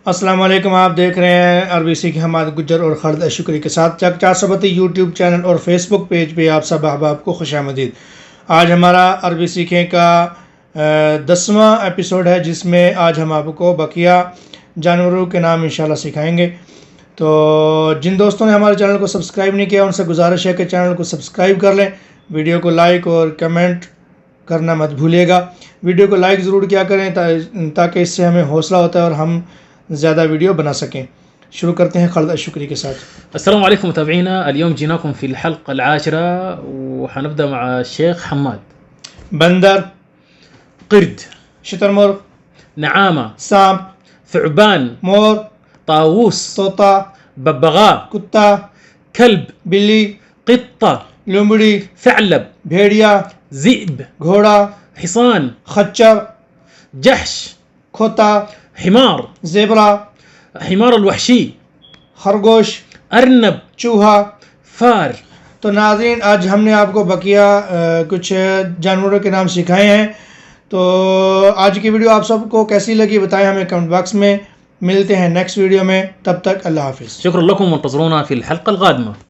अस्सलाम वालेकुम। आप देख रहे हैं अरबी सीखे हमाद गुज्जर और खालिद अशुकरी के साथ चक 432 यूट्यूब चैनल और फेसबुक पेज पे आप सब अहबाब को खुशामदीद। आज हमारा अरबी सीखे का 10वां एपिसोड है, जिसमें आज हम आपको बकिया जानवरों के नाम इंशाल्लाह सिखाएंगे। तो जिन दोस्तों ने हमारे चैनल को सब्सक्राइब नहीं किया उनसे गुजारिश है कि चैनल को सब्सक्राइब कर लें, वीडियो को लाइक और कमेंट करना मत भूलिएगा। वीडियो को लाइक ज़रूर किया करें ताकि इससे हमें हौसला होता है और हम ज़्यादा वीडियो बना सकें। शुरू करते हैं खालिद अशुकरी के साथ। अस्सलाम वालेकुम मुताबिईना, اليوم جيناكم في الحلقة العاشرة وحنبدأ مع الشيخ حماد. बंदर, قرد، शुतुरमुर्ग, نعامة، सांप, ثعبان، मोर, طاووس، तोता, ببغاء، कुत्ता, كلب، बिल्ली, قطة، लोमड़ी, ثعلب، भेड़िया, ذئب، घोड़ा, حصان، खच्चर, جحش، खोता, حمار، ज़ेबरा, حمار الوحشي، खरगोश, أرنب، चूहा। فار. तो नाज़रीन, आज हमने आपको बकिया कुछ जानवरों के नाम सिखाए हैं। तो आज की वीडियो आप सबको कैसी लगी बताएं हमें कमेंट बॉक्स में। मिलते हैं नेक्स्ट वीडियो में, तब तक अल्लाह हाफिज़। شكرا لكم وانتظرونا في الحلقة القادمة.